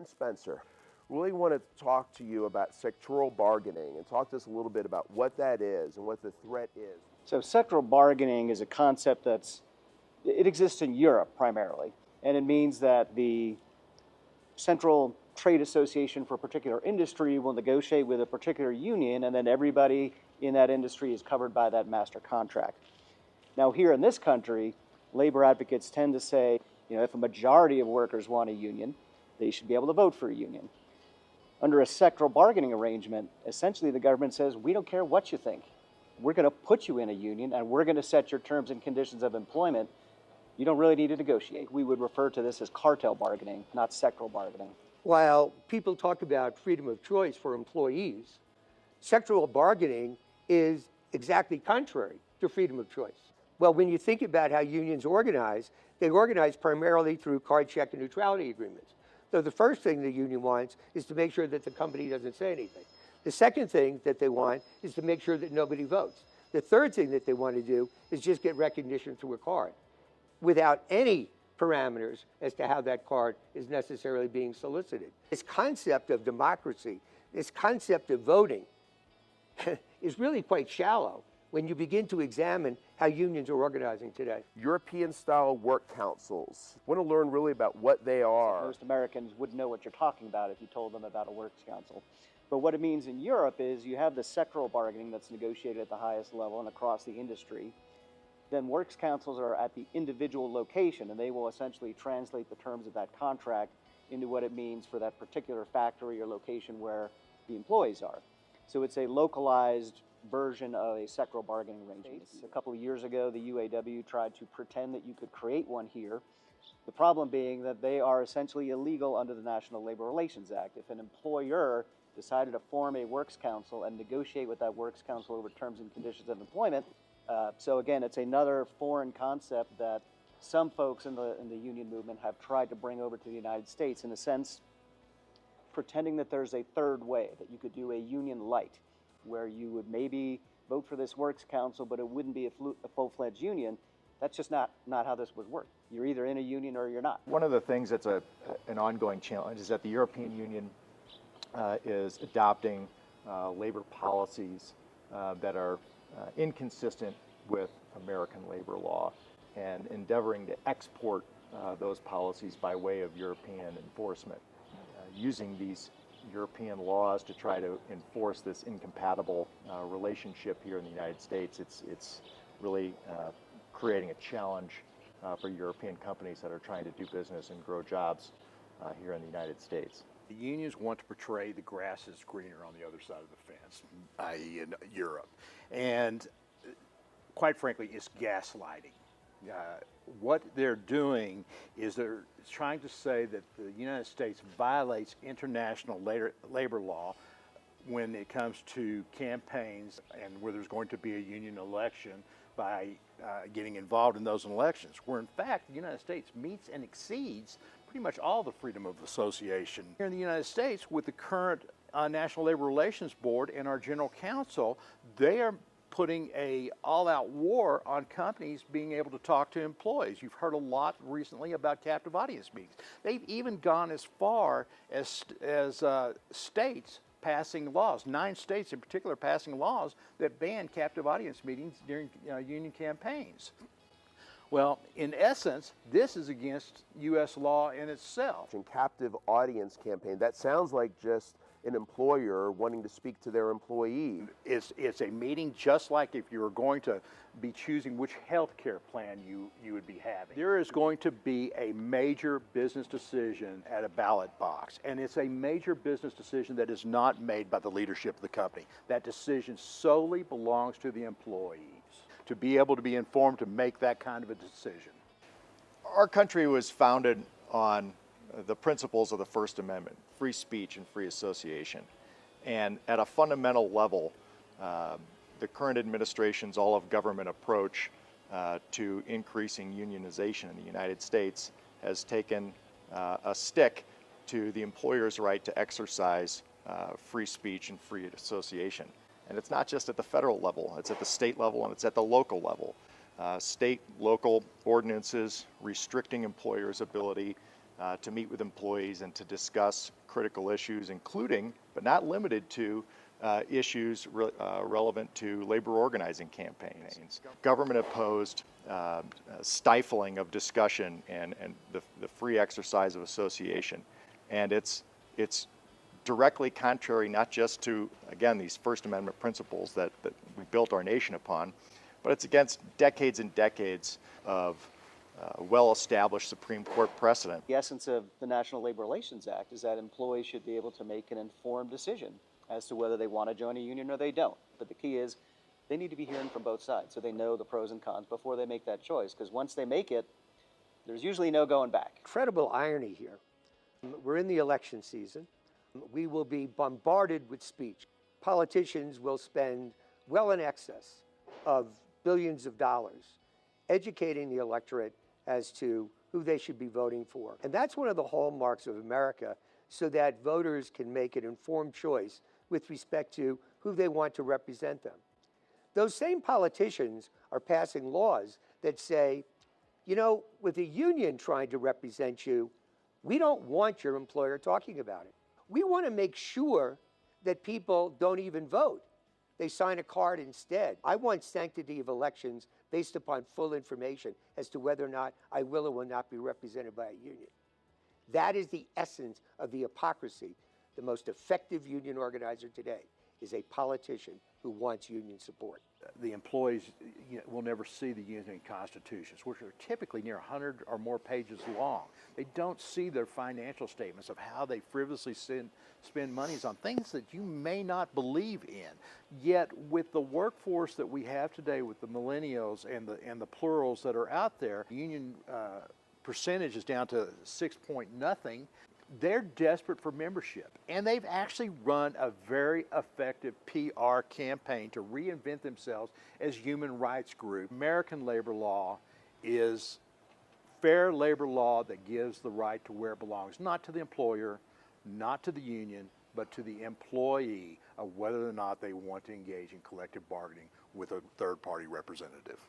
John Spencer, really want to talk to you about sectoral bargaining and talk to us a little bit about what that is and what the threat is. So sectoral bargaining is a concept it exists in Europe primarily, and it means that the central trade association for a particular industry will negotiate with a particular union, and then everybody in that industry is covered by that master contract. Now here in this country, labor advocates tend to say, if a majority of workers want a union, they should be able to vote for a union. Under a sectoral bargaining arrangement, essentially the government says, we don't care what you think. We're going to put you in a union and we're going to set your terms and conditions of employment. You don't really need to negotiate. We would refer to this as cartel bargaining, not sectoral bargaining. While people talk about freedom of choice for employees, sectoral bargaining is exactly contrary to freedom of choice. Well, when you think about how unions organize, they organize primarily through card check and neutrality agreements. So the first thing the union wants is to make sure that the company doesn't say anything. The second thing that they want is to make sure that nobody votes. The third thing that they want to do is just get recognition through a card without any parameters as to how that card is necessarily being solicited. This concept of democracy, this concept of voting is really quite shallow when you begin to examine how unions are organizing today. European-style work councils. I want to learn really about what they are. Most Americans wouldn't know what you're talking about if you told them about a works council. But what it means in Europe is you have the sectoral bargaining that's negotiated at the highest level and across the industry. Then works councils are at the individual location, and they will essentially translate the terms of that contract into what it means for that particular factory or location where the employees are. So it's a localized version of a sectoral bargaining arrangement. A couple of years ago, the UAW tried to pretend that you could create one here. The problem being that they are essentially illegal under the National Labor Relations Act. If an employer decided to form a works council and negotiate with that works council over terms and conditions of employment, so again, it's another foreign concept that some folks in the union movement have tried to bring over to the United States, in a sense, pretending that there's a third way, that you could do a union light, where you would maybe vote for this works council, but it wouldn't be a full-fledged union. That's just not how this would work. You're either in a union or you're not. One of the things that's an ongoing challenge is that the European Union is adopting labor policies that are inconsistent with American labor law and endeavoring to export those policies by way of European enforcement, using these European laws to try to enforce this incompatible relationship here in the United States. It's really creating a challenge for European companies that are trying to do business and grow jobs here in the United States. The unions want to portray the grass is greener on the other side of the fence, i.e. in Europe. And quite frankly, it's gaslighting. What they're doing is they're trying to say that the United States violates international labor law when it comes to campaigns and where there's going to be a union election by getting involved in those elections, where in fact the United States meets and exceeds pretty much all the freedom of association. Here in the United States, with the current National Labor Relations Board and our General Counsel, they are putting a all-out war on companies being able to talk to employees. You've heard a lot recently about captive audience meetings. They've even gone as far as states passing laws, 9 states in particular passing laws that ban captive audience meetings during union campaigns. Well, in essence, this is against U.S. law in itself. And captive audience campaign, that sounds like just an employer wanting to speak to their employee. It's a meeting just like if you were going to be choosing which health care plan you would be having. There is going to be a major business decision at a ballot box, and it's a major business decision that is not made by the leadership of the company. That decision solely belongs to the employees to be able to be informed to make that kind of a decision. Our country was founded on the principles of the First Amendment, free speech and free association. And at a fundamental level, the current administration's all-of-government approach to increasing unionization in the United States has taken a stick to the employer's right to exercise free speech and free association. And it's not just at the federal level, it's at the state level and it's at the local level. State, local ordinances restricting employers' ability to meet with employees and to discuss critical issues, including, but not limited to, issues relevant to labor organizing campaigns. Government opposed stifling of discussion and the free exercise of association. And it's directly contrary not just to, again, these First Amendment principles that we built our nation upon, but it's against decades and decades of well-established Supreme Court precedent. The essence of the National Labor Relations Act is that employees should be able to make an informed decision as to whether they want to join a union or they don't. But the key is they need to be hearing from both sides so they know the pros and cons before they make that choice, because once they make it, there's usually no going back. Incredible irony here. We're in the election season. We will be bombarded with speech. Politicians will spend well in excess of billions of dollars educating the electorate as to who they should be voting for. And that's one of the hallmarks of America, so that voters can make an informed choice with respect to who they want to represent them. Those same politicians are passing laws that say, you know, with a union trying to represent you, we don't want your employer talking about it. We want to make sure that people don't even vote. They sign a card instead. I want sanctity of elections based upon full information as to whether or not I will or will not be represented by a union. That is the essence of the hypocrisy. The most effective union organizer today is a politician who wants union support. The employees will never see the union constitutions, which are typically near 100 or more pages long. They don't see their financial statements of how they frivolously spend monies on things that you may not believe in. Yet with the workforce that we have today, with the millennials and the plurals that are out there, union percentage is down to 6 point nothing. They're desperate for membership, and they've actually run a very effective PR campaign to reinvent themselves as human rights group. American labor law is fair labor law that gives the right to where it belongs, not to the employer, not to the union, but to the employee of whether or not they want to engage in collective bargaining with a third-party representative.